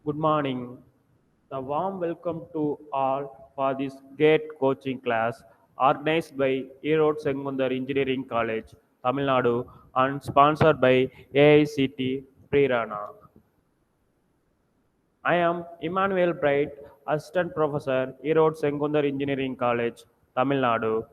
Good morning. The warm welcome to all for this GATE coaching class organized by Erode Sengundar Engineering College, Tamil Nadu and sponsored by AICT Prerana. I am Emmanuel Bright, Assistant Professor, Erode Sengundar Engineering College, Tamil Nadu.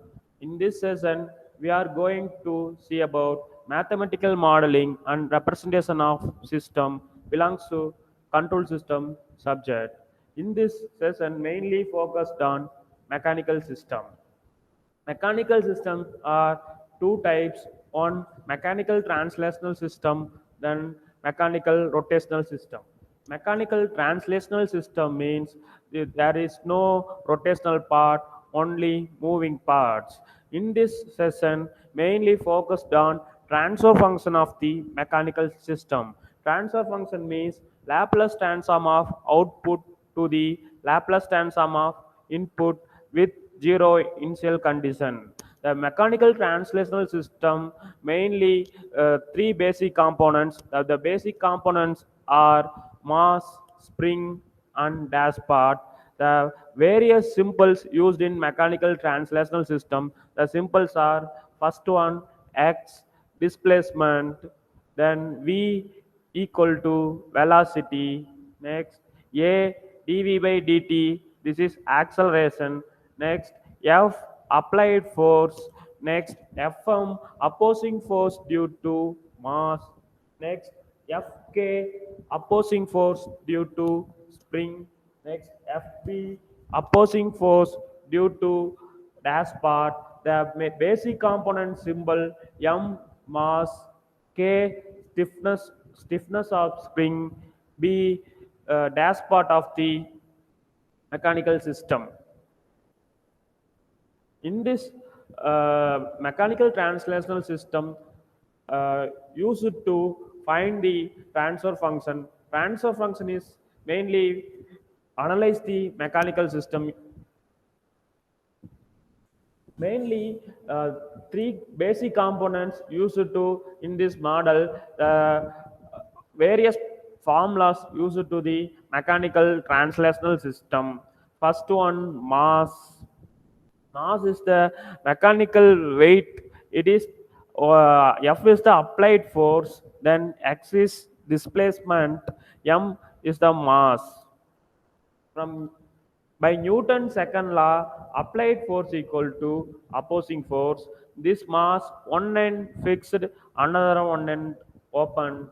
In this session, we are going to see about mathematical modeling and representation of system belongs to control system subject. In this session, mainly focused on mechanical system. Mechanical systems are two types: one mechanical translational system, then mechanical rotational system. Mechanical translational system means there is no rotational part, only moving parts. In this session, mainly focused on transfer function of the mechanical system. Transfer function means Laplace transform of output to the Laplace transform of input with zero initial condition. The mechanical translational system mainly three basic components. The basic components are mass, spring, and dash part. The various symbols used in mechanical translational system. The symbols are first one x displacement, then v equal to velocity, next a dv by dt, this is acceleration, next f applied force, next fm opposing force due to mass, next fk opposing force due to spring, next fp opposing force due to dash part. The basic component symbol m mass, k stiffness of spring, b dash part of the mechanical system. In this mechanical translational system, used to find the transfer function. Transfer function is mainly analyze the mechanical system. Mainly three basic components used to in this model. Various formulas used to the mechanical translational system. First one, mass. Mass is the mechanical weight. It is F is the applied force. Then X is displacement. M is the mass. From by Newton's second law, applied force equal to opposing force. This mass one end fixed, another one end open.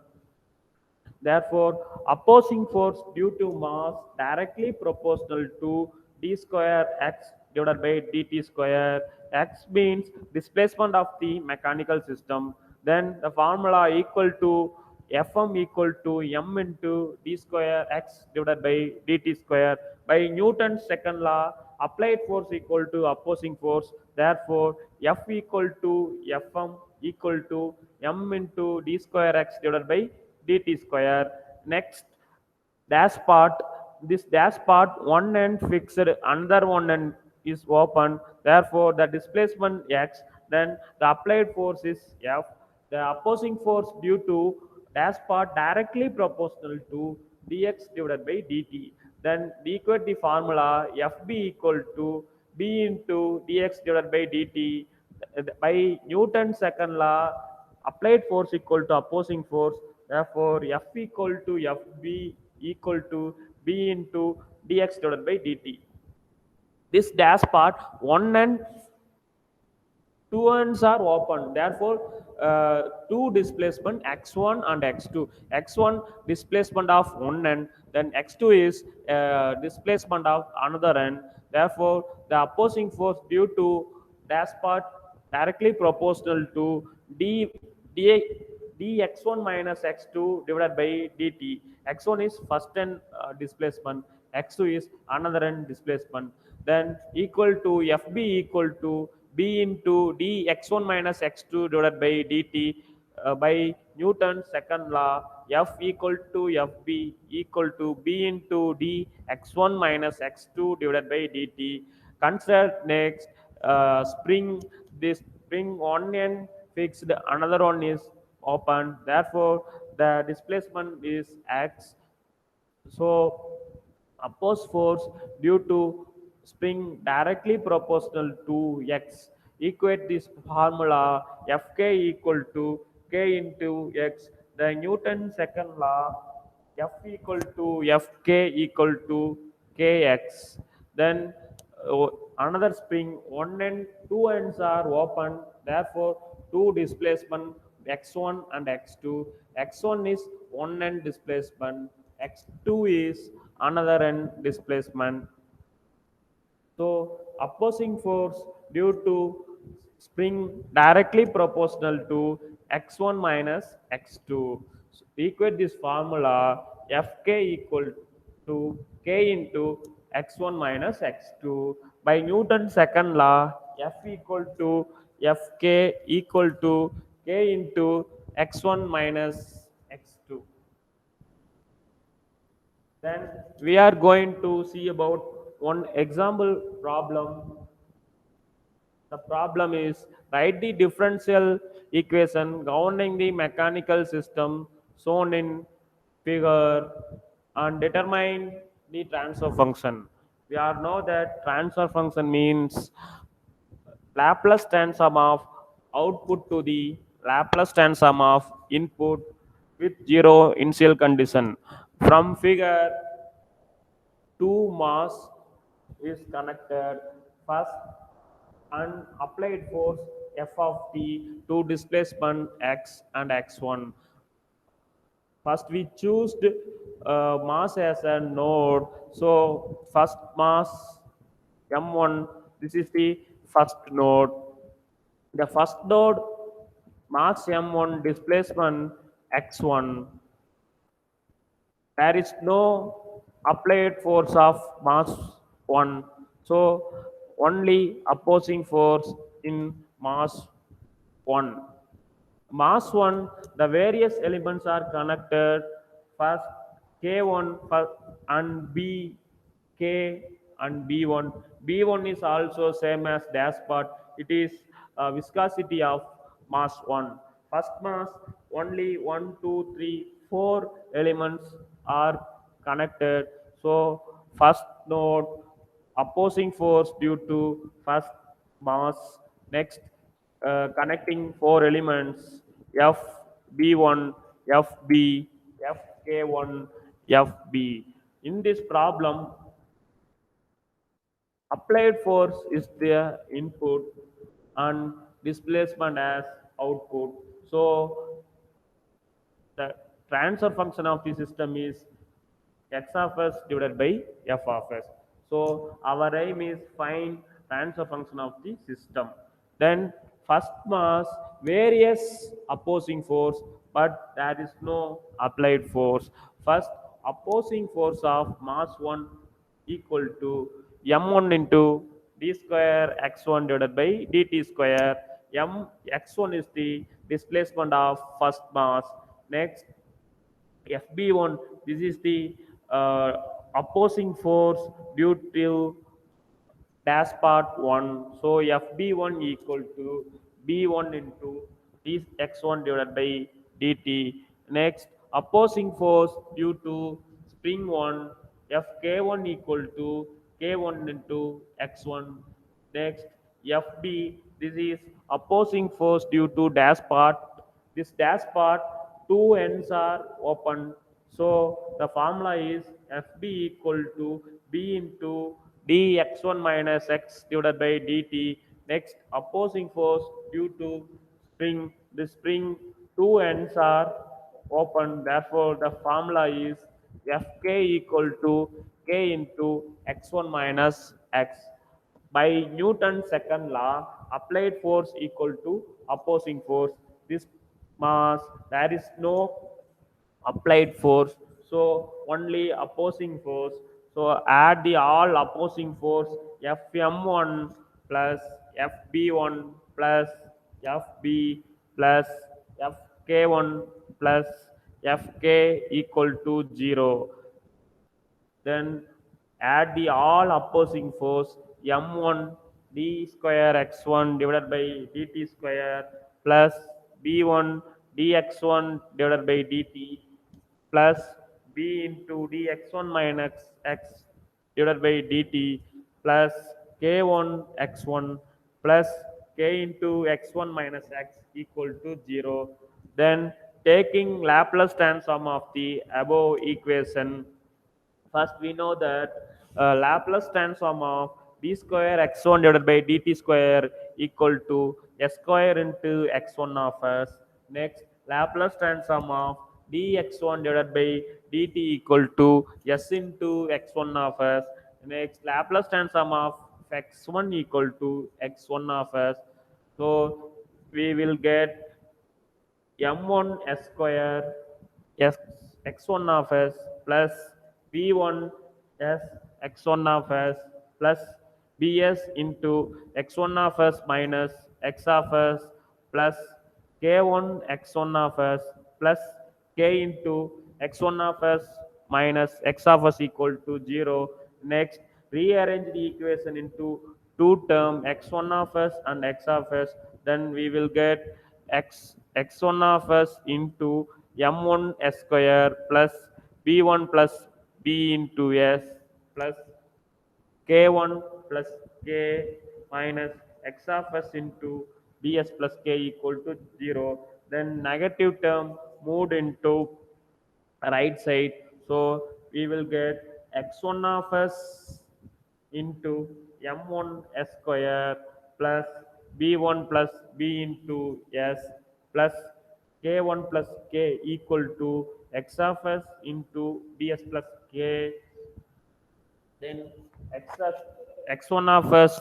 Therefore, opposing force due to mass directly proportional to d square x divided by dt square. X means displacement of the mechanical system. Then the formula equal to Fm equal to m into d square x divided by dt square. By Newton's second law, applied force equal to opposing force. Therefore, F equal to Fm equal to m into d square x divided by dt square. Next, dash part. This dash part one end fixed, another one end is open. Therefore, the displacement x. Then the applied force is F. The opposing force due to dash part directly proportional to dx divided by dt. Then we equate the formula Fb equal to b into dx divided by dt. By Newton's second law, applied force equal to opposing force. Therefore, F equal to Fb equal to b into dx divided by dt. This dash part one and two ends are open. Therefore, two displacement x1 and x2. X1 displacement of one end, then x2 is displacement of another end. Therefore, the opposing force due to dash part directly proportional to d dx1 minus x2 divided by dt. X1 is first end displacement, x2 is another end displacement. Then equal to fb equal to b into dx1 minus x2 divided by dt. By Newton's second law, F equal to Fb equal to b into dx1 minus x2 divided by dt. Consider next spring. This spring one end fixed, another one is open. Therefore, the displacement is x. So opposed force due to spring directly proportional to x. Equate this formula Fk equal to k into x. The Newton's second law F equal to Fk equal to kx. Then another spring, one end, two ends are open. Therefore, two displacement x1 and x2. X1 is one end displacement. X2 is another end displacement. So opposing force due to spring directly proportional to x1 minus x2. So equate this formula Fk equal to k into x1 minus x2 by Newton's second law. F equal to Fk equal to k into x1 minus x2. Then we are going to see about one example problem. The problem is write the differential equation governing the mechanical system shown in figure and determine the transfer function. We are know that transfer function means Laplace transform of output to the Laplace transform of input with zero initial condition. From figure, two mass is connected first and applied force F of t to displacement x and x1. First we choose mass as a node. So first mass m1, this is the first node. The first node mass m1 displacement x1. There is no applied force of mass 1. So only opposing force in mass 1. Mass 1, the various elements are connected first K1 and B, K and B1. B1 is also same as dash part. It is viscosity of mass 1. First mass, only one, 2, 3, 4 elements are connected. So first node opposing force due to first mass. Next, connecting four elements FB1, FB, FK1, FB. In this problem, applied force is the input and displacement as output. So the transfer function of the system is x of s divided by f of s. So our aim is find transfer function of the system. Then first mass, various opposing force, but there is no applied force. First opposing force of mass 1 equal to m1 into d square x1 divided by dt square. M x1 is the displacement of first mass. Next FB1, this is the opposing force due to dash part 1. So FB1 equal to B1 into dx1 divided by dt. Next, opposing force due to spring 1, Fk1 equal to K1 into x1. Next, Fb, this is opposing force due to dash part. This dash part, two ends are open. So the formula is Fb equal to B into dx1 minus x divided by dt. Next, opposing force due to spring. The spring, two ends are open. Therefore, the formula is Fk equal to k into x1 minus x. By Newton's second law, applied force equal to opposing force. This mass, there is no applied force, so only opposing force. So add the all opposing force Fm1 plus Fb1 plus Fb plus Fk1 plus Fk equal to 0. Then add the all opposing force m1 d square x1 divided by dt square plus b1 dx1 divided by dt plus b into dx1 minus x divided by dt plus k1 x1 plus k into x1 minus x equal to 0. Then taking Laplace transform of the above equation, first we know that Laplace transform of d square x1 divided by dt square equal to s square into x1 of s. Next, Laplace transform of dx1 divided by dt equal to s into x1 of s. Next, Laplace transform of x1 equal to x1 of s. So we will get m1 s square s x1 of s plus b1 s x1 of s plus bs into x1 of s minus x of s plus k1 x1 of s plus k into x1 of s minus x of s equal to 0. Next, rearrange the equation into two term x1 of s and x of s. Then we will get x1 of s into m1 s square plus b1 plus b into s plus k1 plus k minus x of s into bs plus k equal to 0. Then negative term moved into right side. So we will get x1 of s into m1 s square plus b1 plus b into s plus k1 plus k equal to x of s into ds plus k. Then x of x1 of s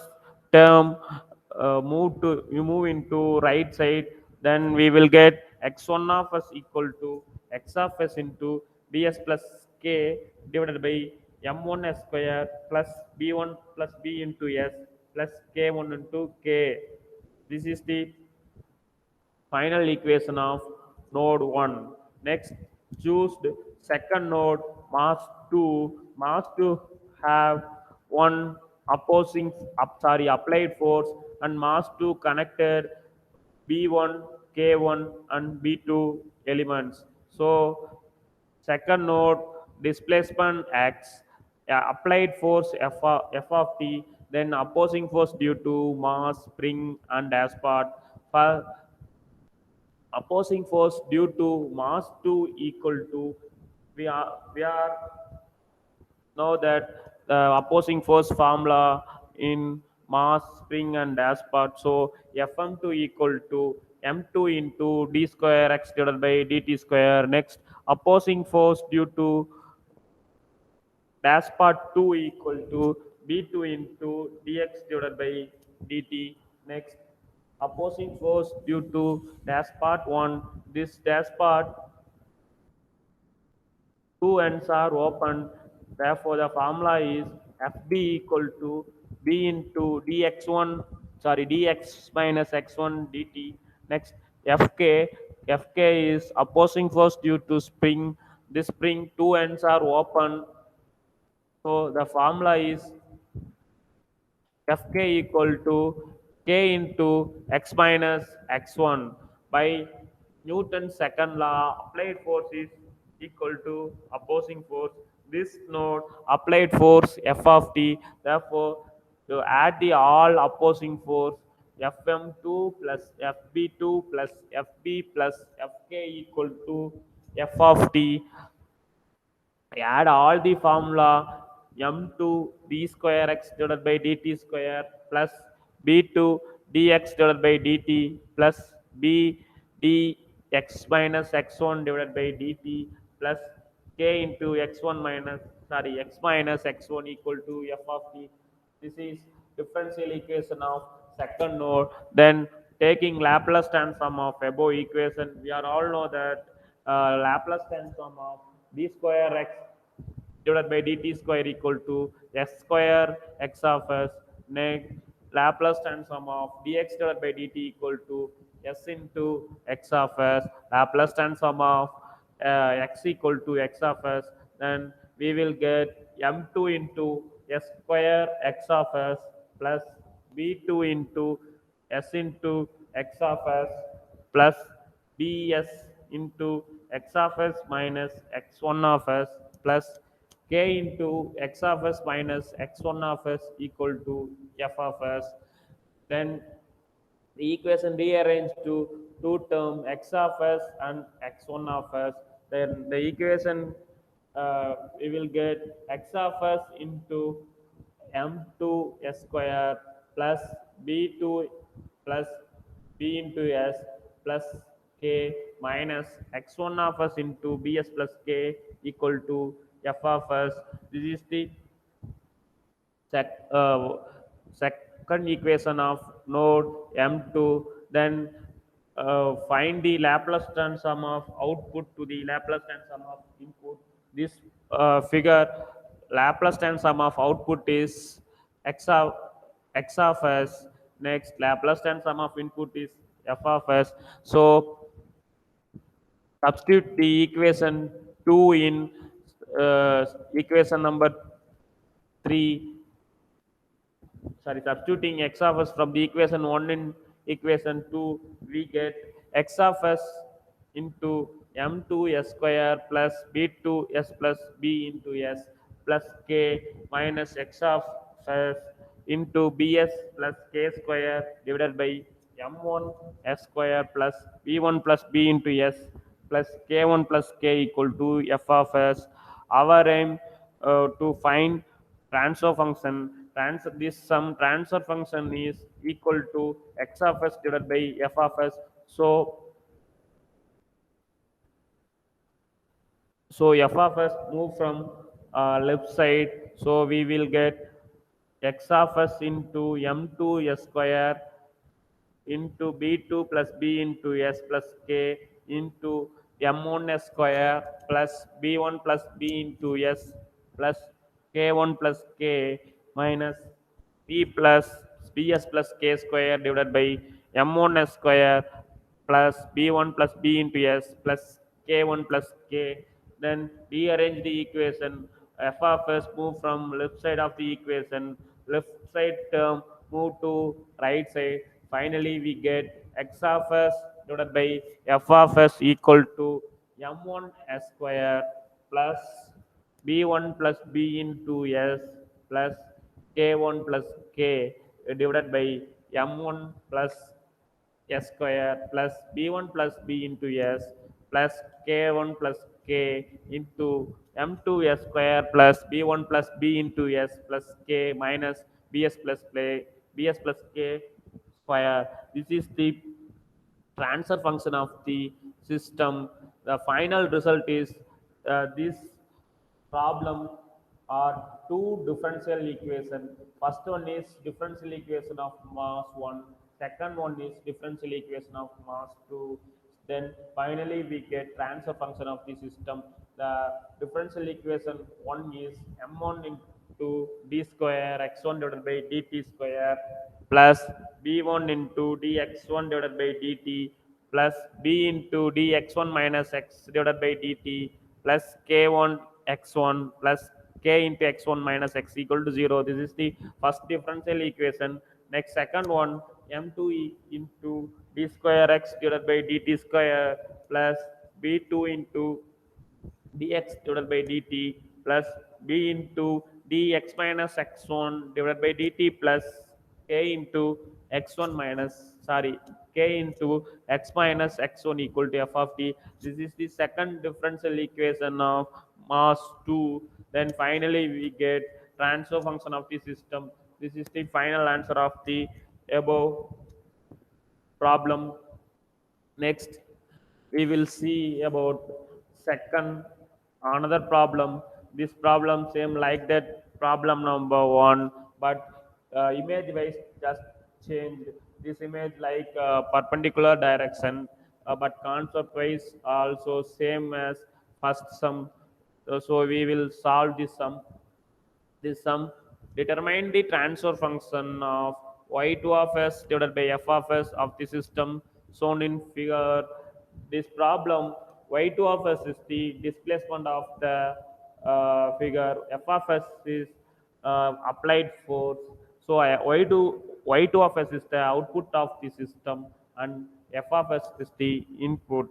term you move into right side. Then we will get x1 of s equal to x of s into ds plus k divided by m1 s square plus b1 plus b into s plus k1 into k. This is the final equation of node 1. Next, choose the second node mass 2. Mass 2 have one applied force and mass 2 connected B1, K1 and B2 elements. So second node displacement x, applied force f of t, then opposing force due to mass, spring and asphalt. For opposing force due to mass 2 equal to, we are know that the opposing force formula in mass, spring and asphalt. So fm2 equal to m2 into d square x divided by dt square. Next, opposing force due to dash part 2 equal to b2 into dx divided by dt. Next, opposing force due to dash part 1, this dash part two ends are open. Therefore, the formula is FB equal to B into dx1, sorry, dx minus x1 dt. Next, Fk. Fk is opposing force due to spring. This spring, two ends are open. So, the formula is Fk equal to k into x minus x1 by Newton's second law. Applied force is equal to opposing force. This node applied force f of t. Therefore, to add the all opposing force fm2 plus fb2 plus fb plus fk equal to f of t. I add all the formula m2 d square x divided by dt square plus b2 dx divided by dt plus b dx minus x1 divided by dt plus k into x1 minus, sorry, x minus x1 equal to f of t. This is differential equation of second node. Then taking Laplace transform of above equation, we are all know that Laplace transform of d square x divided by dt square equal to s square x of s. Next, Laplace transform of dx divided by dt equal to s into x of s. Laplace transform of x equal to x of s. Then we will get m2 into s square x of s plus b2 into s into x of s plus bs into x of s minus x1 of s plus k into x of s minus x1 of s equal to f of s. Then the equation rearranged to two term x of s and x1 of s. Then the equation we will get x of s into m2 s square plus b2 plus b into s plus k minus x1 of s into bs plus k equal to f of s. This is the sec, uh, second equation of node M2. Then find the Laplace transform of output to the Laplace transform of input. This figure Laplace transform of output is x of s. Next Laplace transform of input is f of s. So substitute the equation 2 in equation number 3. Sorry, substituting x of s from the equation 1 in equation 2, we get x of s into m2 s square plus b2 s plus b into s plus k minus x of s into bs plus k square divided by m1 s square plus b1 plus b into s plus k1 plus k equal to f of s. Our aim to find transfer function. This sum transfer function is equal to x of s divided by f of s. So f of s move from left side, so we will get x of s into m2 s square into b2 plus b into s plus k into m1 s square plus b1 plus b into s plus k1 plus k minus b plus bs plus k square divided by m1 s square plus b1 plus b into s plus k1 plus k. Then rearrange the equation. F of s move from left side of the equation. Left side term move to right side. Finally, we get x of s divided by f of s equal to m1 s square plus b1 plus b into s plus k1 plus k divided by m1 plus s square plus b1 plus b into s plus k1 plus k into m2 s square plus b1 plus b into s plus k minus bs plus k square. This is the transfer function of the system. The final result is this problem are two differential equation. First one is differential equation of mass 1. Second one is differential equation of mass 2. Then finally we get transfer function of the system. The differential equation 1 is m1 into d square x1 divided by dt square plus b1 into dx1 divided by dt plus b into dx1 minus x divided by dt plus k1 x1 plus k into x1 minus x equal to 0. This is the first differential equation. Next, second one, m2 into d square x divided by dt square plus b2 into dx divided by dt plus b into dx minus x1 divided by dt plus k into x1 minus sorry k into x minus x1 equal to f of t. This is the second differential equation of mass 2. Then finally we get transfer function of the system. This is the final answer of the above problem. Next, we will see about second another problem. This problem same like that problem number one, but image wise just changed. This image like perpendicular direction, but concept wise also same as first sum. So we will solve this sum. This sum determine the transfer function of y2 of s divided by f of s of the system shown in figure. This problem y2 of s is the displacement of the figure. F of s is applied force. So y2 of s is the output of the system and f of s is the input.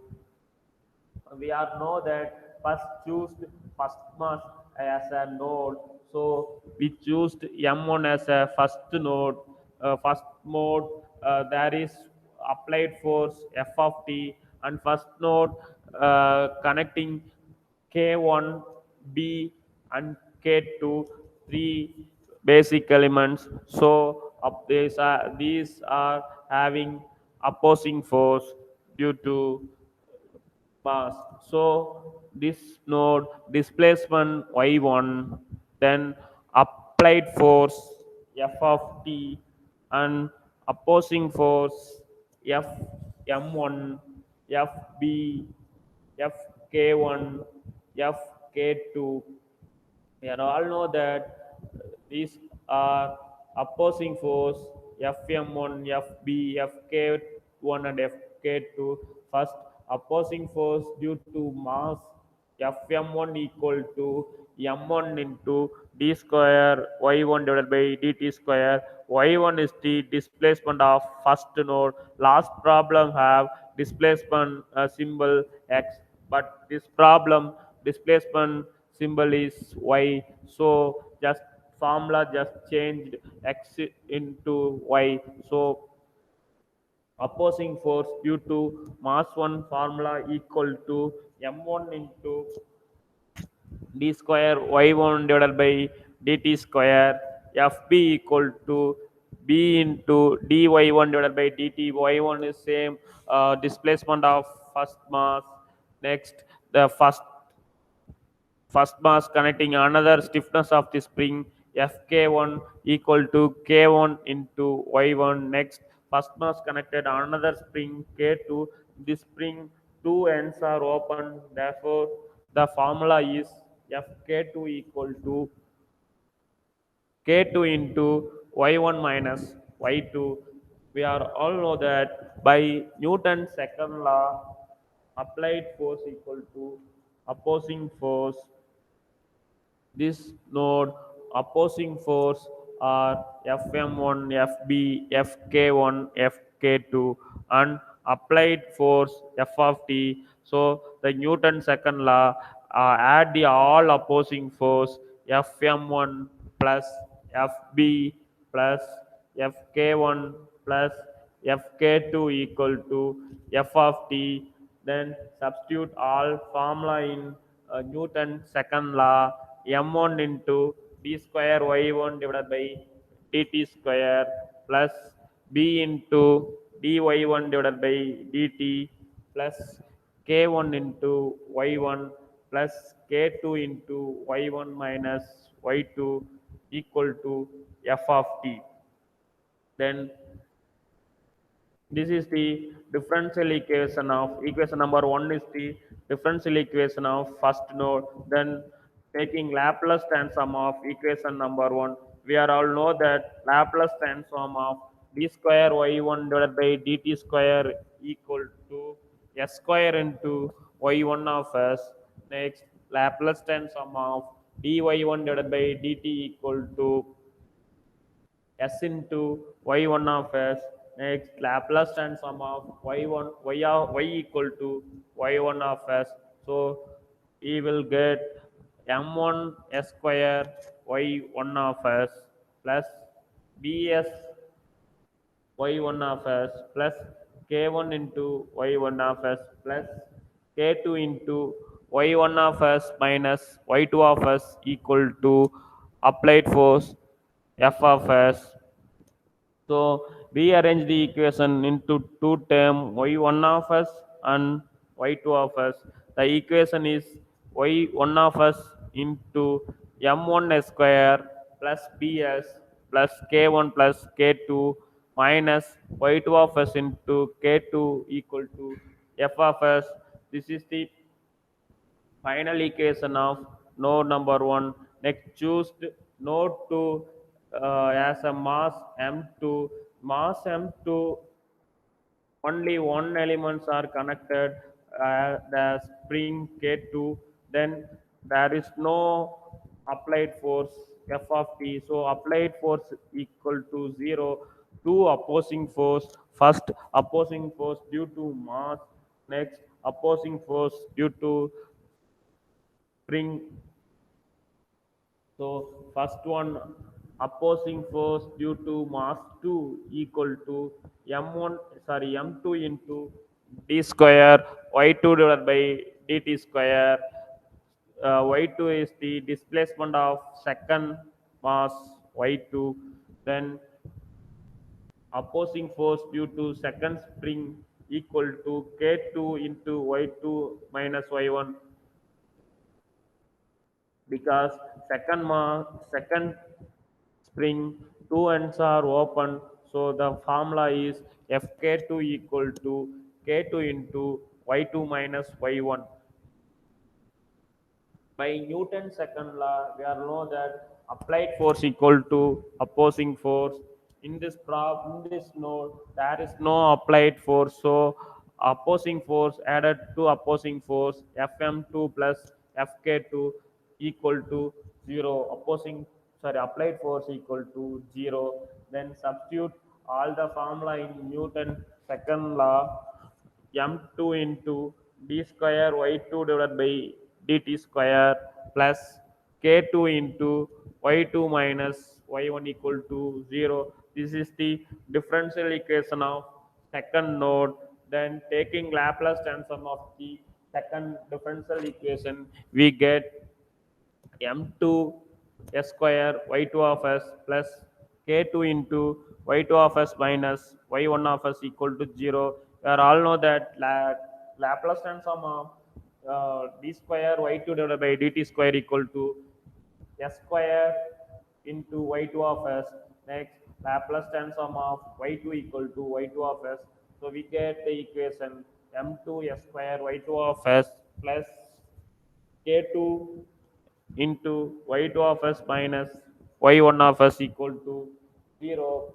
we are know that first choose first mass as a node, so we choose m1 as a first node, first mode, there is applied force f of t, and first node connecting k1 b and k2, three basic elements. So these are having opposing force due to mass. So this node displacement y1, then applied force f of t, and opposing force f m1, fb, fk1, fk2. We all know that these are opposing force Fm1, Fb, Fk1 and Fk2. First opposing force due to mass Fm1 equal to m1 into d square y1 divided by dt square. Y1 is the displacement of first node. Last problem have displacement symbol x, but this problem displacement symbol is y. So just formula just changed x into y. So opposing force due to mass 1 formula equal to m1 into d square y1 divided by dt square, fb equal to b into dy1 divided by dt. Y1 is same displacement of first mass. Next, the first mass connecting another stiffness of the spring fk1 equal to k1 into y1. Next, first mass connected another spring k2. This spring two ends are open, therefore the formula is fk2 equal to k2 into y1 minus y2. We are all know that by Newton's second law, applied force equal to opposing force. This node opposing force are Fm1, Fb, Fk1, Fk2, and applied force F of t. So the Newton second law, add the all opposing force Fm1 plus Fb plus Fk1 plus Fk2 equal to F of t. Then substitute all formula in Newton second law. m1 into d square y1 divided by dt square plus b into dy1 divided by dt plus k1 into y1 plus k2 into y1 minus y2 equal to f of t. Then this is the differential equation of equation number one is the differential equation of first node. Then taking Laplace transform of equation number one, we are all know that Laplace transform of d square y1 divided by dt square equal to s square into y1 of s. Next, Laplace transform of dy1 divided by dt equal to s into y1 of s. Next, Laplace transform of y equal to y1 of s. So we will get m1 s square y1 of s plus bs y1 of s plus k1 into y1 of s plus k2 into y1 of s minus y2 of s equal to applied force f of s. So we arrange the equation into two term y1 of s and y2 of s. The equation is y1 of s into m1 s square plus bs plus k1 plus k2 minus y2 of s into k2 equal to f of s. This is the final equation of node number one. Next, choose node 2 as a mass m2. Mass m2, only one elements are connected, the spring k2. Then there is no applied force f of t. So applied force equal to 0. Two opposing force. First opposing force due to mass. Next, opposing force due to spring. So first one, opposing force due to mass 2 equal to m2 into d square y2 divided by dt square. Y2 is the displacement of second mass y2. Then opposing force due to second spring equal to k2 into y2 minus y1, because second spring two ends are open, so the formula is fk2 equal to k2 into y2 minus y1. By Newton's second law, we are know that applied force equal to opposing force. In this node, there is no applied force, so opposing force added to opposing force Fm2 plus Fk2 equal to zero. Applied force equal to zero. Then substitute all the formula in Newton second law. M2 into d square y2 divided by dt square plus k2 into y2 minus y1 equal to 0. This is the differential equation of second node. Then taking Laplace transform of the second differential equation, we get m2 s square y2 of s plus k2 into y2 of s minus y1 of s equal to 0. We are all know that Laplace transform of d square y2 divided by dt square equal to s square into y2 of s. Next, Laplace transform of y2 equal to y2 of s. So we get the equation m2 s square y2 of s plus k2 into y2 of s minus y1 of s equal to 0.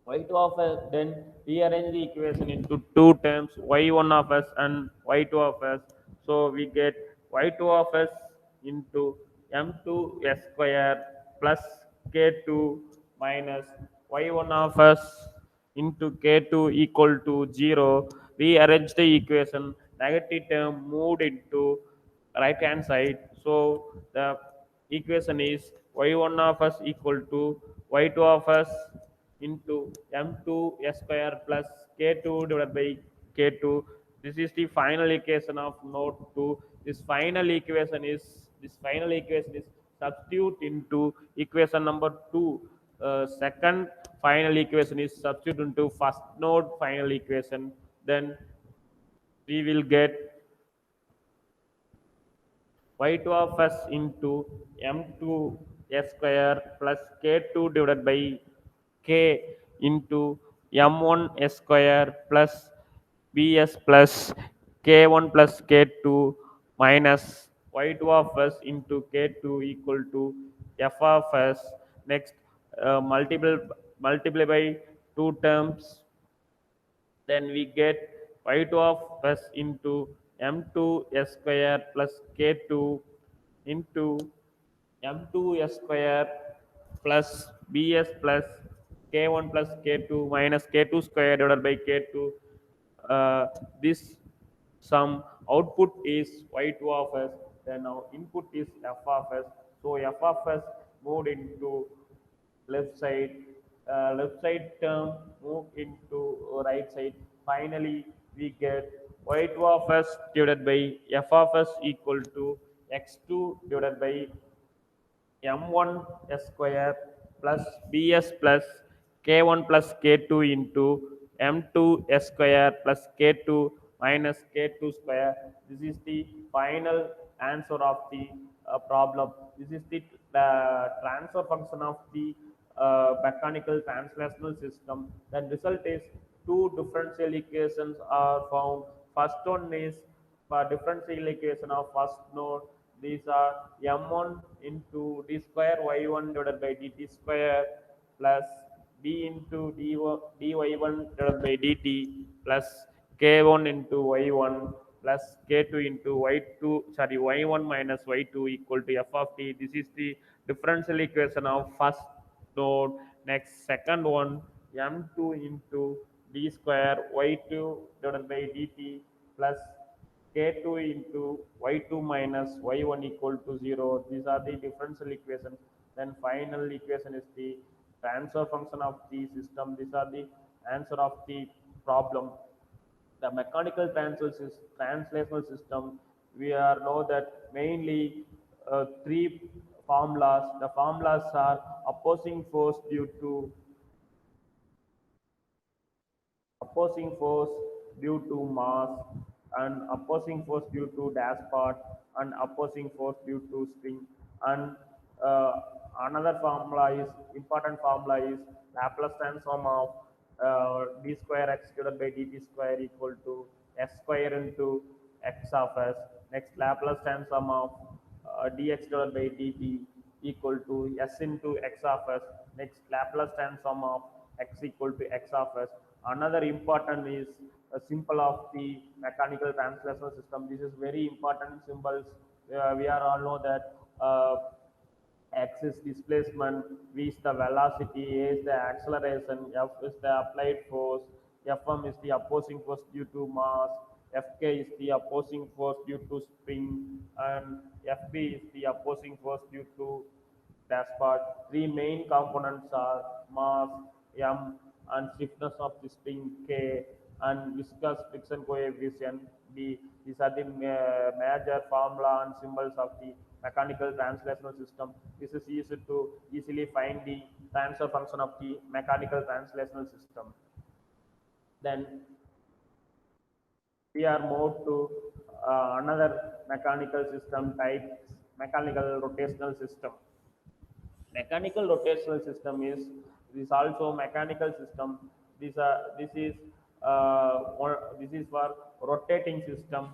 Y2 of s, then rearrange the equation into two terms, y1 of s and y2 of s. So we get y2 of s into m2 s square plus k2 minus y1 of s into k2 equal to 0. Rearrange the equation, negative term moved into right hand side. So the equation is y1 of s equal to y2 of s into m2 s square plus k2 divided by k2. This is the final equation of node 2. This final equation is substitute into equation number 2. Second final equation is substitute into first node final equation. Then we will get y2 of s into m2 s square plus k2 divided by k into m1 s square plus bs plus k1 plus k2 minus y2 of s into k2 equal to f of s. Next, multiply by two terms, then we get y2 of s into m2 s square plus k2 into m2 s square plus bs plus k1 plus k2 minus k2 square divided by k2. This sum output is y2 of s, then our input is f of s. So f of s moved into left side, left side term move into right side. Finally, we get y2 of s divided by f of s equal to x2 divided by m1 s square plus bs plus k1 plus k2 into m2 s square plus k2 minus k2 square. This is the final answer of the problem. This is the transfer function of the mechanical translational system. The result is two differential equations are found. First one is for differential equation of first node. These are m1 into d square y1 divided by dt square plus b into dy1 divided by dt plus k1 into y1 plus k2 into y1 minus y2 equal to f of t. This is the differential equation of first node. Next, second one, m2 into d square y2 divided by dt plus k2 into y2 minus y1 equal to 0. These are the differential equations. Then final equation is the transfer function of the system. These are the answer of the problem. The mechanical translational system, we are know that mainly three formulas. The formulas are opposing force due to opposing force due to mass, and opposing force due to dash part, and opposing force due to spring. And uh, another formula is important formula is Laplace transform of d square x divided by dt square equal to s square into x of s. Next, Laplace transform of dx divided by dt equal to s into x of s. Next, Laplace transform of x equal to x of s. Another important is a symbol of the mechanical translational system. This is very important symbols. We are all know that x is displacement, v is the velocity, a is the acceleration, f is the applied force, fm is the opposing force due to mass, fk is the opposing force due to spring, and fb is the opposing force due to dashpot. Three main components are mass m and stiffness of the spring k and viscous friction coefficient b. These are the major formula and symbols of the mechanical translational system. This is easy to easily find the transfer function of the mechanical translational system. Then we are moved to another mechanical system type, mechanical rotational system. Mechanical rotational system is also mechanical system. This is for rotating system.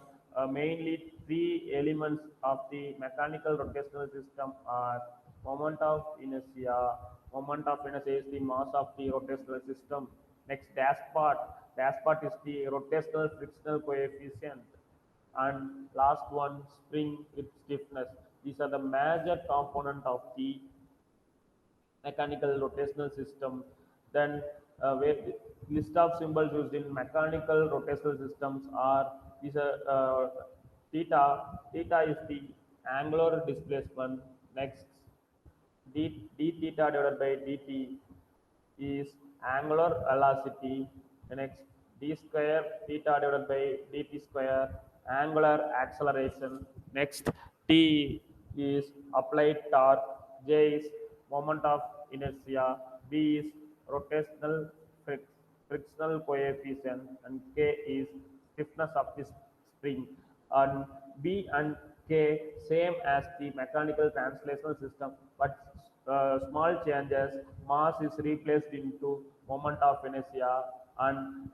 Mainly three elements of the mechanical rotational system are moment of inertia. Moment of inertia is the mass of the rotational system. Next, dash part. Dash part is the rotational frictional coefficient. And last one, spring with stiffness. These are the major component of the mechanical rotational system. Then where list of symbols used in mechanical rotational systems are these are theta. Theta is the angular displacement. Next, d theta divided by dt is angular velocity. Next, d square theta divided by dt square angular acceleration. Next, t is applied torque, j is moment of inertia, b is rotational frictional coefficient, and k is stiffness of the spring. And b and k same as the mechanical translational system, but small changes. Mass is replaced into moment of inertia, and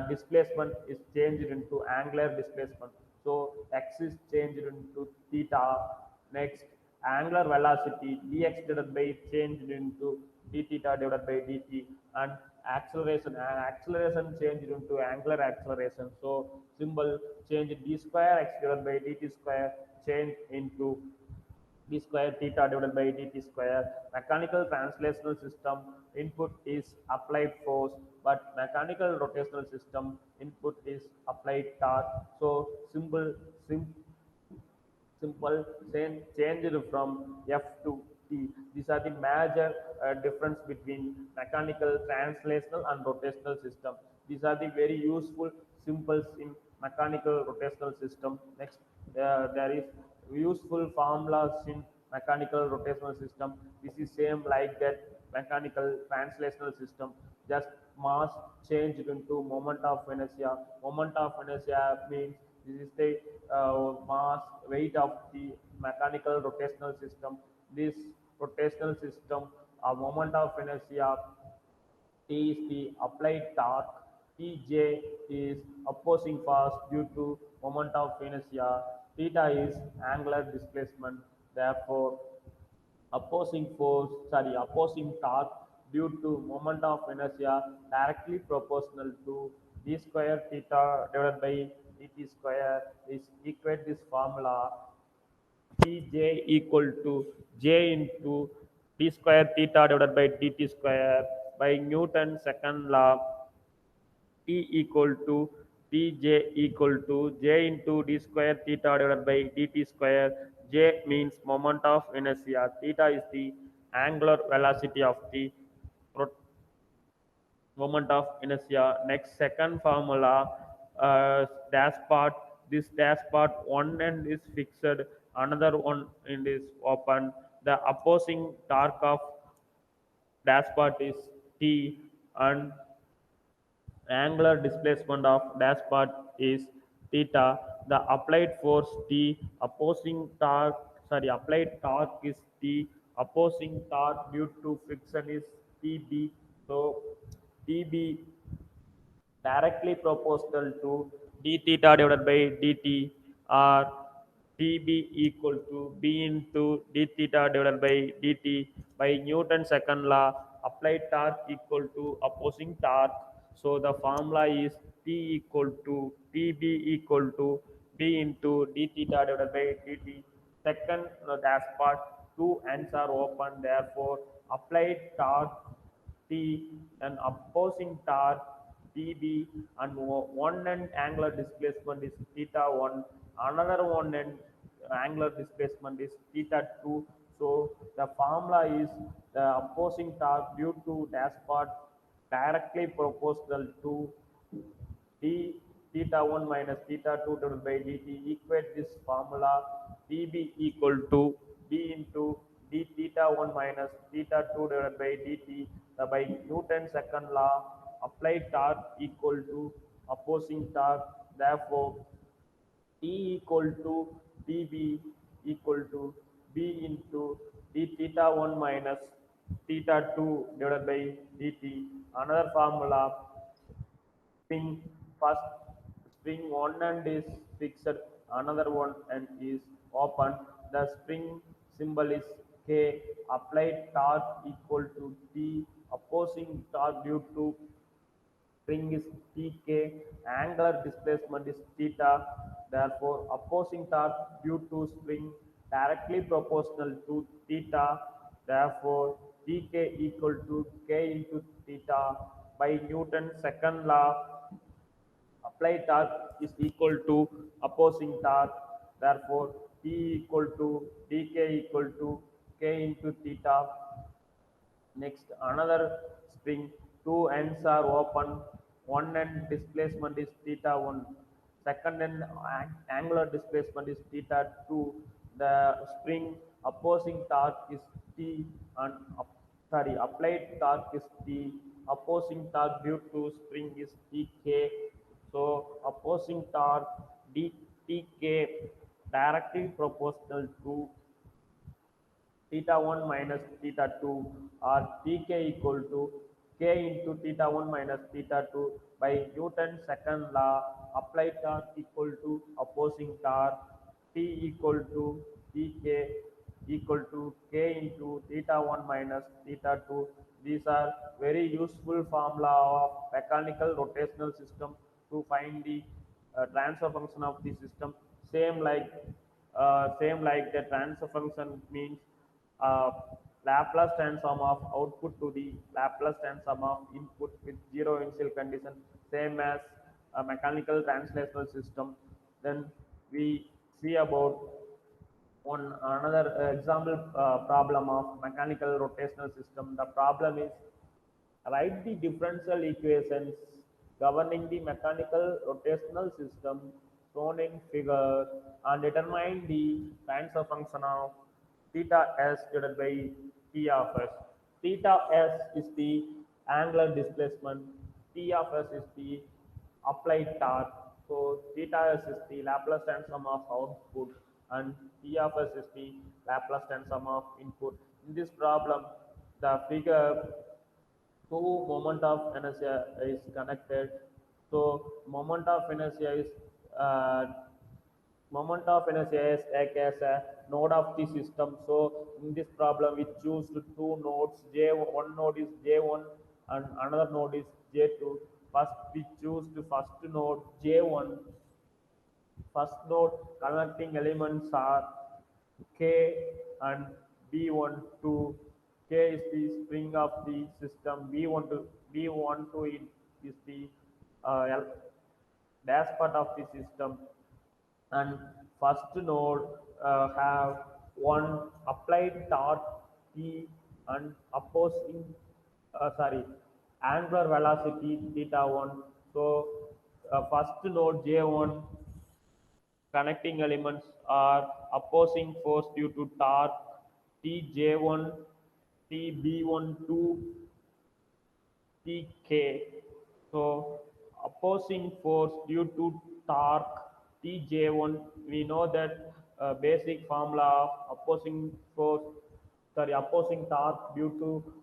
displacement is changed into angular displacement. So x is changed into theta. Next, angular velocity dx divided by changed into d theta divided by dt, and acceleration changed into angular acceleration. So symbol change d square x divided by dt square change into d square theta divided by dt square. Mechanical translational system input is applied force, but mechanical rotational system input is applied torque. So simple changed from F to T. These are the major difference between mechanical, translational, and rotational system. These are the very useful symbols in mechanical rotational system. Next, there is useful formulas in mechanical rotational system. This is same like that mechanical translational system. Just mass changed into moment of inertia. Moment of inertia means this is the mass weight of the mechanical rotational system. This rotational system, a moment of inertia, T is the applied torque, Tj is opposing force due to moment of inertia, theta is angular displacement. Therefore, opposing torque due to moment of inertia directly proportional to d square theta divided by dt square is equate this formula Tj equal to j into d square theta divided by dt square by Newton second law. T equal to Tj equal to j into d square theta divided by dt square. J means moment of inertia. Theta is the angular velocity of the moment of inertia. Next, second formula, dash part. This dash part, one end is fixed, another one end is open. The opposing torque of dash part is T, and angular displacement of dash part is theta. The applied force T, applied torque is T, opposing torque due to friction is TB. So TB directly proportional to d theta divided by dt, or dB equal to b into d theta divided by dt. By Newton second law, applied torque equal to opposing torque. So the formula is T equal to TB equal to b into d theta divided by dt. Second, dash part, two ends are open, therefore applied torque T, and opposing torque dB, and one end angular displacement is theta 1, another one end angular displacement is theta 2. So the formula is the opposing torque due to dash part directly proportional to d theta 1 minus theta 2 divided by dt. Equate this formula, dB equal to d into d theta 1 minus theta 2 divided by dt. By Newton's second law, applied torque equal to opposing torque. Therefore T equal to dB equal to b into d theta 1 minus theta 2 divided by dt. Another formula, spring, first spring one end is fixed, another one end is open. The spring symbol is K. Applied torque equal to T, opposing torque due to spring is Tk, angular displacement is theta. Therefore opposing torque due to spring directly proportional to theta. Therefore Tk equal to K into theta. By Newton's second law, applied torque is equal to opposing torque. Therefore T equal to dk equal to k into theta. Next, another spring, two ends are open, one end displacement is theta 1, second end angular displacement is theta 2. The spring opposing torque is T, and applied torque is T, opposing torque due to spring is Tk. So opposing torque dTk directly proportional to theta 1 minus theta 2, or Tk equal to k into theta 1 minus theta 2. By Newton's second law, applied torque equal to opposing torque. T equal to Tk equal to k into theta 1 minus theta 2. These are very useful formula of mechanical rotational system to find the transfer function of the system. Same like the transfer function means uh, Laplace transform of output to the Laplace transform of input with zero initial condition, same as a mechanical translational system. Then we see about one another example problem of mechanical rotational system. The problem is, write the differential equations governing the mechanical rotational system shown in figure, and determine the transfer function of theta s divided by t of s. Theta s is the angular displacement, t of s is the applied torque. So theta s is the Laplace transform of output, and t of s is the Laplace transform of input. In this problem, the figure two moment of inertia is connected. So uh, moment of inertia is act as a node of the system. So in this problem we choose two nodes. One node is J1 and another node is J2. First we choose the first node J1. First node connecting elements are K and B1 to. K is the spring of the system. B1 to is the dash part of the system, and first node have one applied torque t and opposing sorry angular velocity theta 1. So first node j1 connecting elements are opposing force due to torque tj1 tb1 to tk. So opposing force due to torque tj1, we know that basic formula of opposing force, sorry, opposing torque due to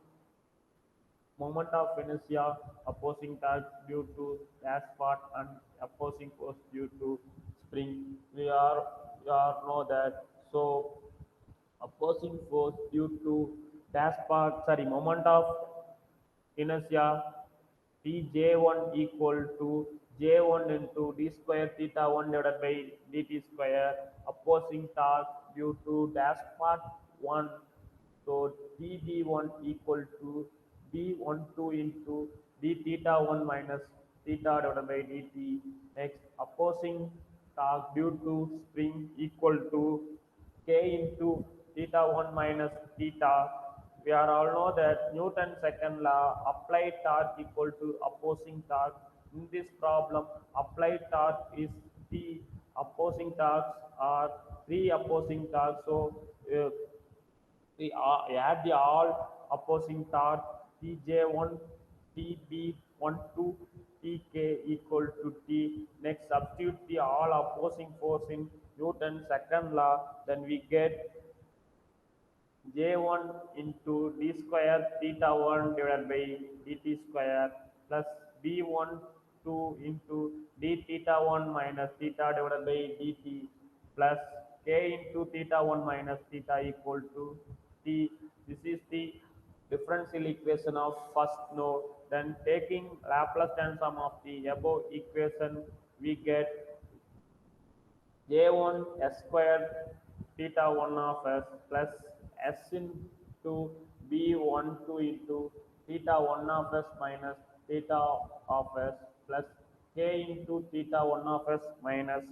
moment of inertia, opposing torque due to dash part, and opposing force due to spring. We are know that. So opposing force due to dash part, sorry, moment of inertia Tj1 equal to J1 into d square theta 1 divided by dt square, opposing torque due to dash part 1. So Tb1 equal to d12 into d theta 1 minus theta divided by dt. Next, opposing torque due to spring equal to k into theta 1 minus theta. We are all know that Newton's second law, applied torque equal to opposing torque. In this problem, applied torque is the opposing torques are three opposing torques. So uh, we add the all opposing torque Tj1, Tb1 to Tk equal to T. Next, substitute the all opposing force in Newton's second law. Then we get j1 into d square theta 1 divided by dt square plus b1 2 into d theta 1 minus theta divided by dt plus k into theta 1 minus theta equal to t. This is the differential equation of first node. Then taking Laplace transform of the above equation, we get J1 S squared theta 1 of S plus S into B1 2 into theta 1 of S minus theta of S plus K into theta 1 of S minus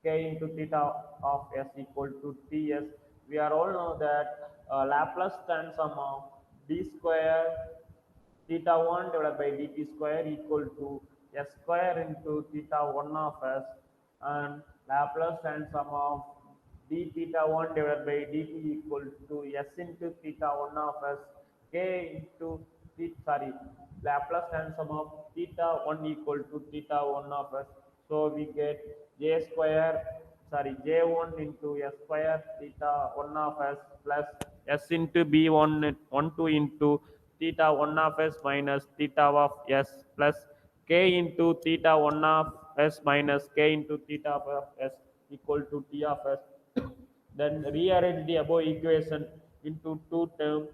K into theta of S equal to Ts. We are all know that Laplace transform of d square theta 1 divided by dt square equal to s square into theta 1 of s, and Laplace transform of d theta 1 divided by dt equal to s into theta 1 of s k into sorry, Laplace transform of theta 1 equal to theta 1 of s. So we get j square, sorry, j1 into s square theta 1 of s plus s into b1 1 2 into theta 1 of s minus theta of s plus k into theta 1 of s minus k into theta of s equal to t of s. Then rearrange the above equation into two terms,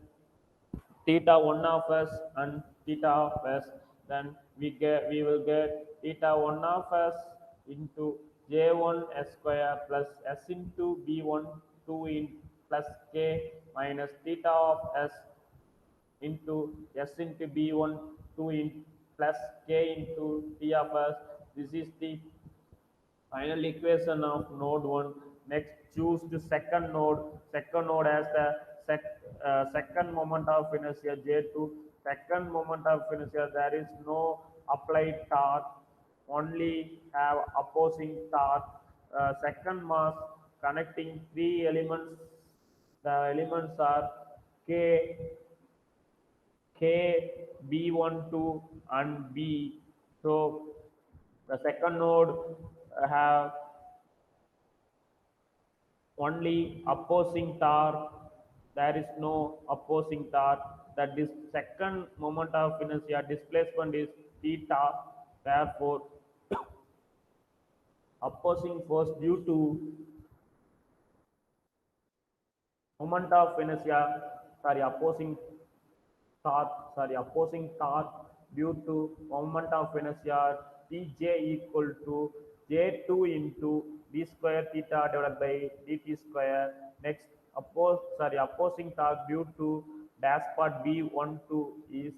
theta 1 of s and theta of s. Then we will get theta 1 of s into j1 s square plus s into b1 2 in plus k minus theta of s into s into b1 2 in plus k into t of s. This is the final equation of node 1. Next, choose the second node. Second node has the second moment of inertia J2. Second moment of inertia, there is no applied torque, only have opposing torque. Second mass connecting three elements. The elements are K, B12 and B. So the second node have only opposing torque. There is no opposing torque. That is second moment of inertia displacement is theta. Therefore, opposing force due to moment of inertia, sorry, opposing torque due to moment of inertia Tj equal to J2 into d square theta divided by dt square. Next, opposing torque due to dash part B12 is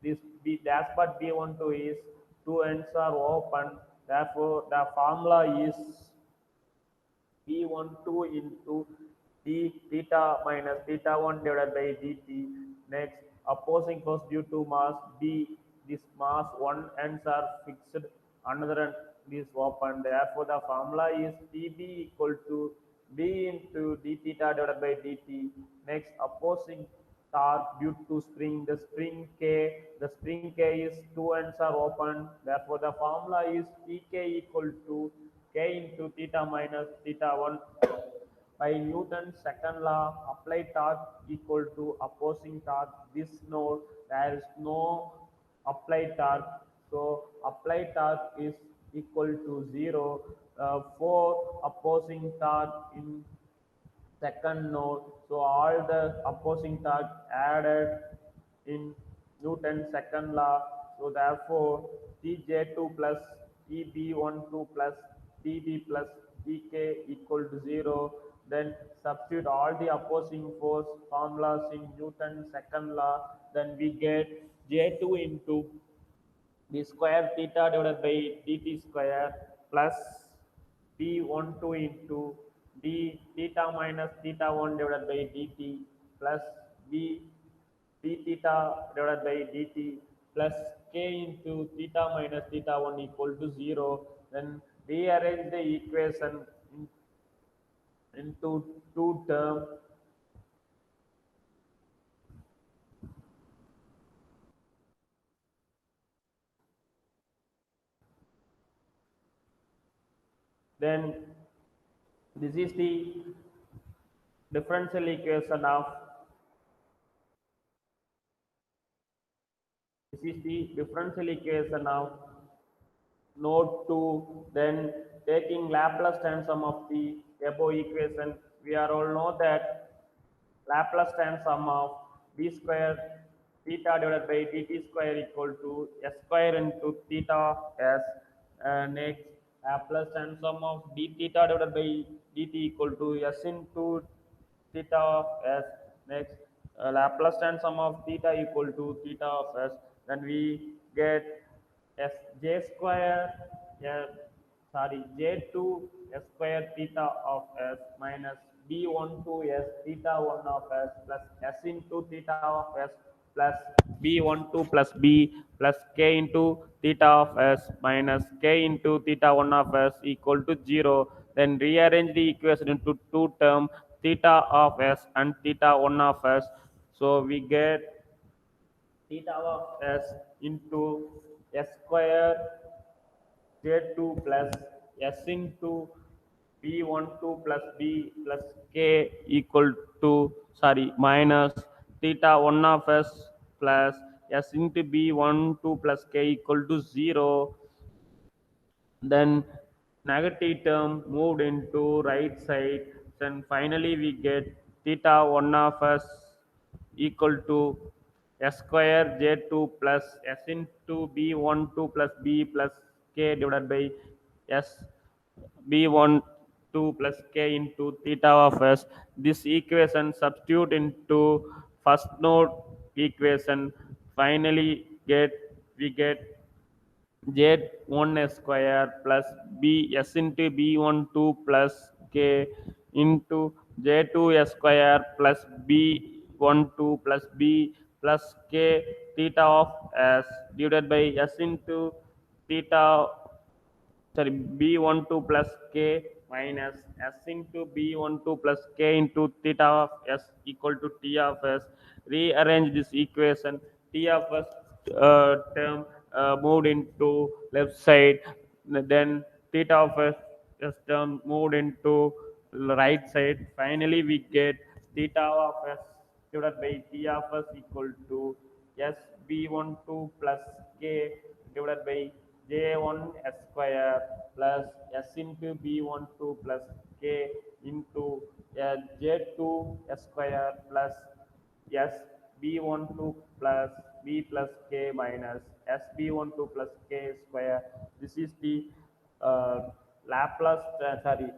this B dash part B12 is two ends are open, Therefore, the formula is V12 into d theta minus theta 1 divided by dt. Next, opposing force due to mass B. This mass one ends are fixed, another end is open. Therefore, the formula is Tb equal to B into d theta divided by dt. Next, opposing torque due to spring, the spring K is two ends are open. Therefore, the formula is Tk equal to K into theta minus theta 1 by Newton's second law. Applied torque equal to opposing torque. This node there is no applied torque, so applied torque is equal to 0 for opposing torque in second node. So all the opposing torque added in Newton's second law. So therefore, Tj2 plus Tb12 plus Tb plus Tk equal to 0. Then substitute all the opposing force formulas in Newton's second law. Then we get J2 into d square theta divided by dt square plus b12 into d theta minus theta 1 divided by dt plus b d theta divided by dt plus k into theta minus theta 1 equal to 0. Then rearrange the equation into two terms. Then this is the differential equation of this is the differential equation of node 2. Then taking Laplace transform of the above equation, we are all know that Laplace transform of d square theta divided by dt square equal to s square into theta s. Next, Laplace transform of d theta divided by dt equal to s into theta of s. Next, Laplace transform of theta equal to theta of s. Then we get s j square, yeah, sorry, j2 s square theta of s minus b12 s theta 1 of s plus s into theta of s plus b12 plus b plus k into theta of s minus k into theta 1 of s equal to 0. Then rearrange the equation into two term theta of s and theta 1 of s. So we get theta of s into s square j2 plus s into b12 plus b plus k equal to, sorry, minus theta 1 of s plus s into b12 plus k equal to 0. Then negative term moved into right side. Then finally we get theta 1 of s equal to s square j2 plus s into b12 plus b plus k divided by s b12 plus k into theta of s. This equation substitute into first node equation. Finally get we get z1 square plus b s into b12 plus k into j2 square plus b12 plus b plus k theta of s divided by s into theta, sorry, b12 plus k minus s into b12 plus k into theta of s equal to t of s. Rearrange this equation. T of s term moved into left side. Then theta of s term moved into right side. Finally we get theta of s divided by t of s equal to s b12 plus k divided by j1 s square plus s into b12 plus k into j2 s square plus s b12 plus b plus k minus s b12 plus k square. This is the uh, Laplace, sorry,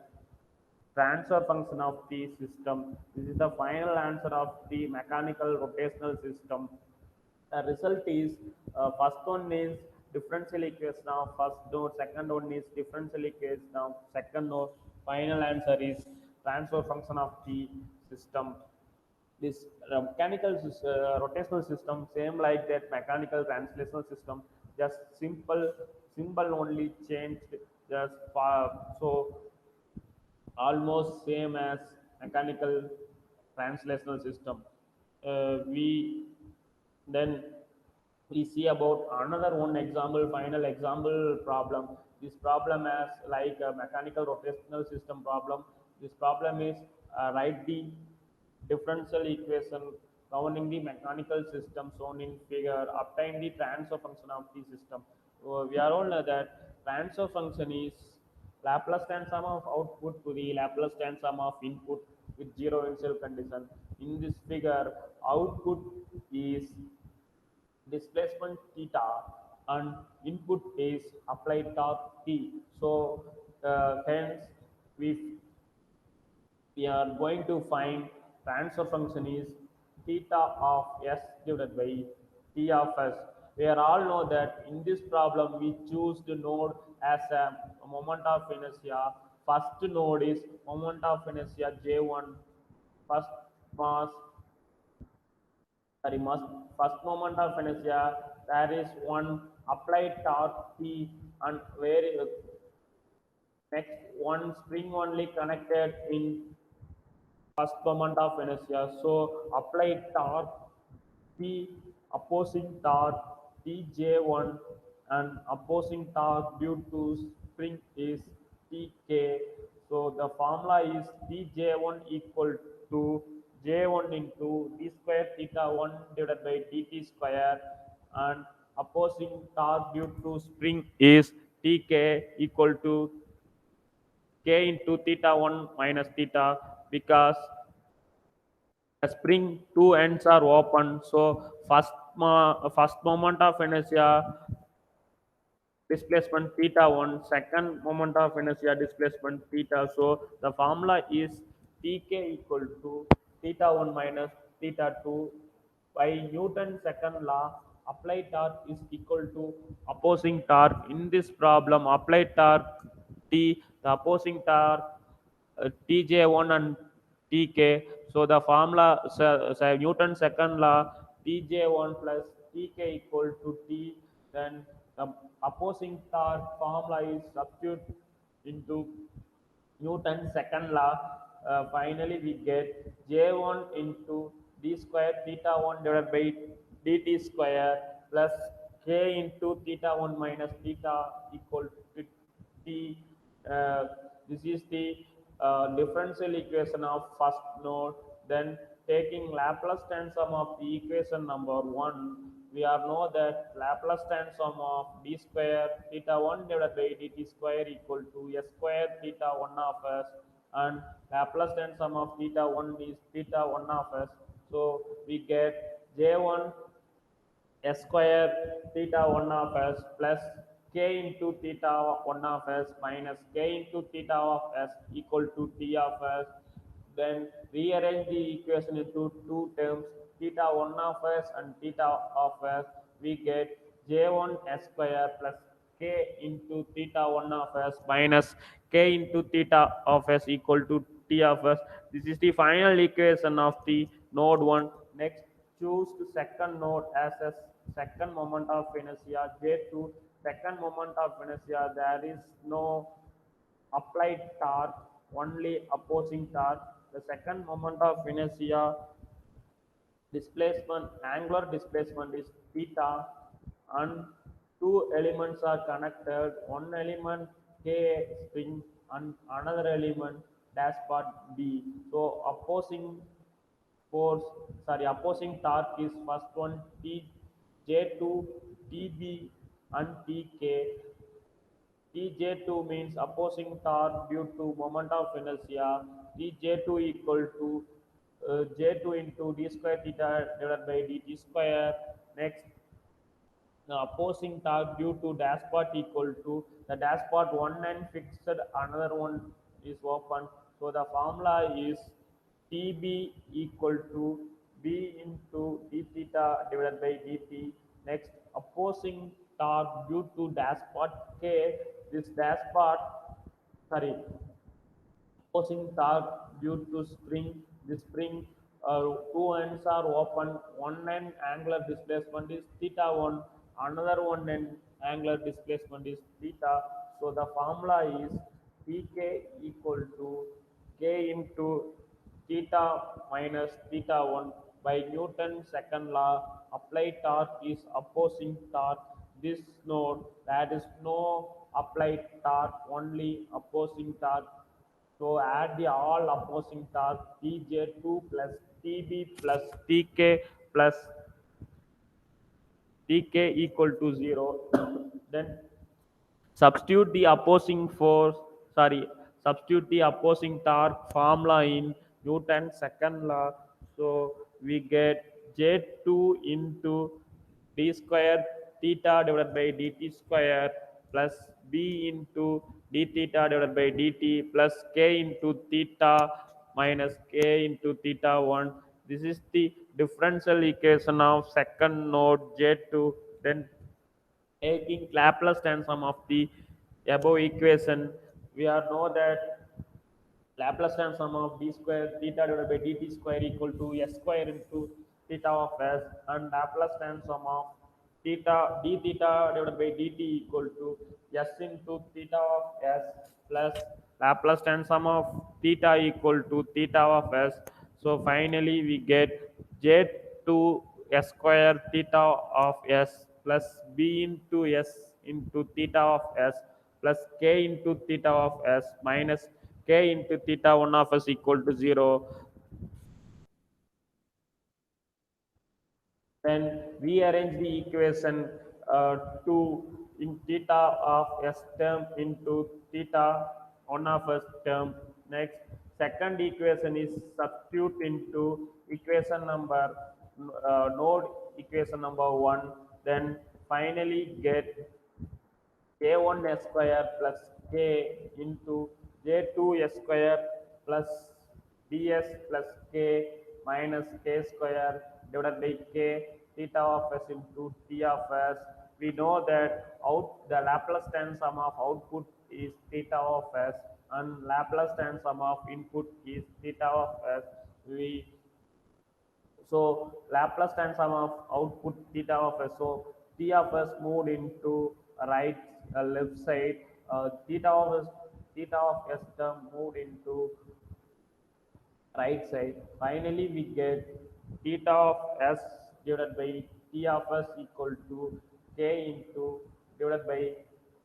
transfer function of the system. This is the final answer of the mechanical rotational system. The result is first one is differential equation of first node, second node is differential equation of second node. Final answer is transfer function of the system. This mechanical rotational system same like that mechanical translational system, just simple symbol only changed, just so almost same as mechanical translational system. We then we see about another one example, final example problem. This problem as like a mechanical rotational system problem. This problem is write the differential equation governing the mechanical system shown in figure, obtain the transfer function of the system. We are all know that transfer function is Laplace transform of output to the Laplace transform of input with zero initial condition. In this figure, output is displacement theta and input is applied torque T. So hence we we are going to find transfer function is theta of s divided by t of s. We are all know that in this problem we choose the node as a moment of inertia. First node is moment of inertia j1, first mass, sorry, first moment of inertia. There is one applied torque T and very next one spring only connected in first moment of inertia. So apply torque T, opposing torque Tj1 and opposing torque due to spring is Tk. So the formula is Tj1 equal to J1 into d square theta 1 divided by dt square, and opposing torque due to spring is Tk equal to k into theta 1 minus theta, because the spring two ends are open. So first moment of inertia displacement theta 1, second moment of inertia displacement theta. So the formula is tk equal to theta 1 minus theta 2 by Newton second law. Applied torque is equal to opposing torque. In this problem applied torque T, the opposing torque Tj1 and Tk. So the formula, Newton second law, Tj1 plus Tk equal to T. Then the opposing torque formula is substitute into Newton's second law. Finally, we get J1 into d square theta 1 divided by dt square plus k into theta 1 minus theta equal to t. Uh, this is the differential equation of first node. Then taking Laplace transform of the equation number 1, we are know that Laplace transform of d square theta 1 divided by dt square equal to s square theta 1 of s, and Laplace transform of theta 1 is theta 1 of s. So we get j1 s square theta 1 of s plus k into theta 1 of s minus k into theta of s equal to t of s. Then rearrange the equation into two terms, theta 1 of s and theta of s. We get j1 s square plus k into theta 1 of s minus k into theta of s equal to t of s. This is the final equation of the node 1. Next, choose the second node as a second moment of inertia j2. Second moment of inertia, there is no applied torque, only opposing torque. The second moment of inertia displacement, angular displacement is theta, and two elements are connected, one element k spring and another element dash part b. So opposing torque is first one t j2 tb and tk. Tj2 means opposing torque due to moment of inertia. Tj2 equal to J2 into d square theta divided by dt square. Next, the opposing torque due to dashpot equal to the dashpot one and fixed, another one is open. So the formula is Tb equal to b into d theta divided by dt. Next, opposing torque due to dashpot K. This dashpot, sorry, opposing torque due to spring. The spring, two ends are open. One end angular displacement is theta 1, another one end angular displacement is theta. So the formula is Pk equal to K into theta minus theta 1 by Newton's second law. Applied torque is opposing torque. This node, that is no applied torque, only opposing torque. So add the all opposing torque Tj2 plus Tb plus Tk plus Tk equal to 0. Then substitute the opposing force, sorry, substitute the opposing torque formula in Newton's second law. So we get J2 into d square theta divided by dt square plus b into d theta divided by dt plus k into theta minus k into theta 1. This is the differential equation of second node J2. Then taking Laplace transform of the above equation, we are know that Laplace transform of d square theta divided by dt square equal to s square into theta of s, and Laplace transform of theta d theta divided by dt equal to s into theta of s plus Laplace transform of theta equal to theta of s. So finally we get j2 s square theta of s plus b into s into theta of s plus k into theta of s minus k into theta 1 of s equal to 0. Then we arrange the equation to in theta of s term into theta 1 of s term. Next, second equation is substitute into equation number node equation number 1. Then finally get k1 s square plus k into j2 s square plus ds plus k minus k square divided by k theta of s into t of s. We know that the Laplace transform of output is theta of s and Laplace transform of input is theta of s. We so Laplace transform of output theta of s. So t of s moved into right left side. Theta of s term moved into right side. Finally, we get theta of s divided by t of s equal to k into divided by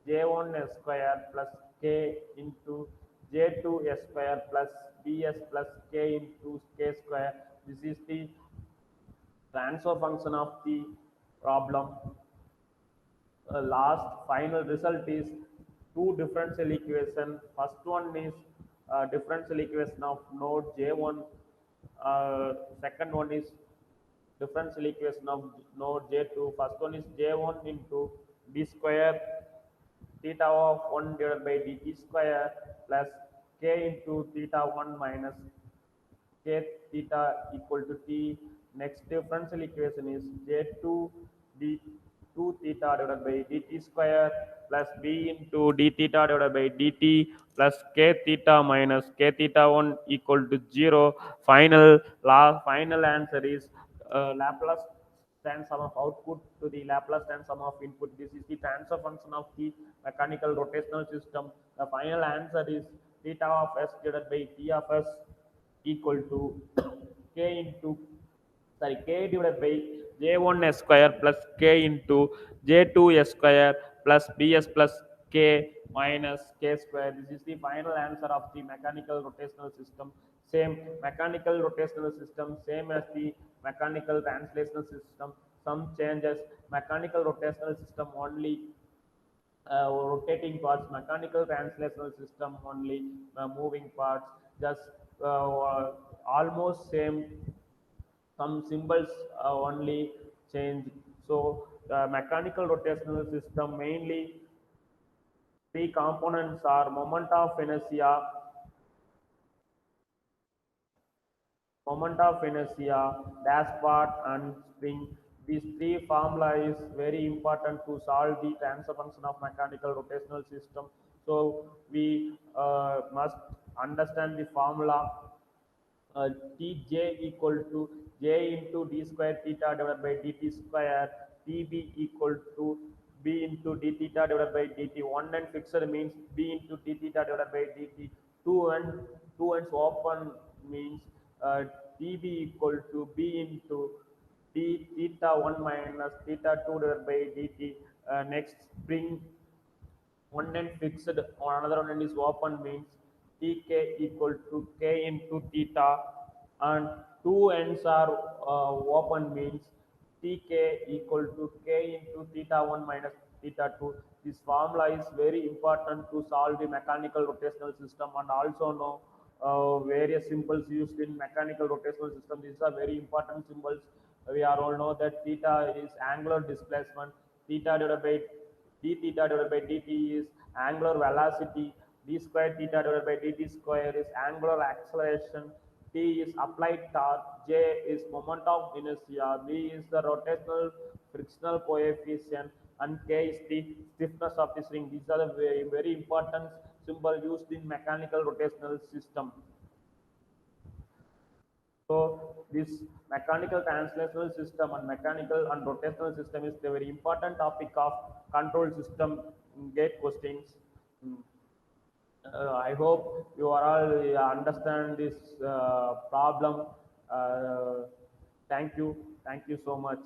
j1 s square plus k into j2 s square plus ds plus k into k square. This is the transfer function of the problem. Last final result is two differential equation. First one is differential equation of node J1. Second one is differential equation of node J2. First one is J1 into d square theta of 1 divided by dt square plus k into theta 1 minus k theta equal to t. Next differential equation is j2 d 2 theta divided by dt square plus b into d theta divided by dt plus k theta minus k theta 1 equal to 0. Final answer is Laplace transform of output to the Laplace transform of input. This is the transfer function of the mechanical rotational system. The final answer is theta of s divided by t of s equal to k into, sorry, k divided by j1 s square plus k into j2 s square plus bs plus k minus k square. This is the final answer of the mechanical rotational system. Same mechanical rotational system, same as the mechanical translational system. Some changes. Mechanical rotational system only rotating parts, mechanical translational system only moving parts, just almost same, some symbols only change. So the mechanical rotational system mainly three components are moment of inertia, dashpot and spring. These three formula is very important to solve the transfer function of mechanical rotational system. So we must understand the formula. uh, Tj equal to j into d square theta divided by dt square, Tb equal to b into d theta divided by dt. One and fixed means b into d theta divided by dt. Two ends open means uh, Tb equal to b into d theta 1 minus theta 2 divided by dt. Next, bring one end fixed on another one end is open means tk equal to k into theta, and two ends are open means tk equal to k into theta 1 minus theta 2. This formula is very important to solve the mechanical rotational system, and also know various symbols used in mechanical rotational system. These are very important symbols. We are all know that theta is angular displacement, theta divided by d theta divided by dt is angular velocity, d square theta divided by dt square is angular acceleration, t is applied torque, j is moment of inertia, b is the rotational frictional coefficient, and k is the stiffness of this ring. These are the very, very important symbol used in mechanical rotational system. So this mechanical translational system and mechanical and rotational system is the very important topic of control system gate questions. Mm. I hope you are all understand this problem. Uh, Thank you so much.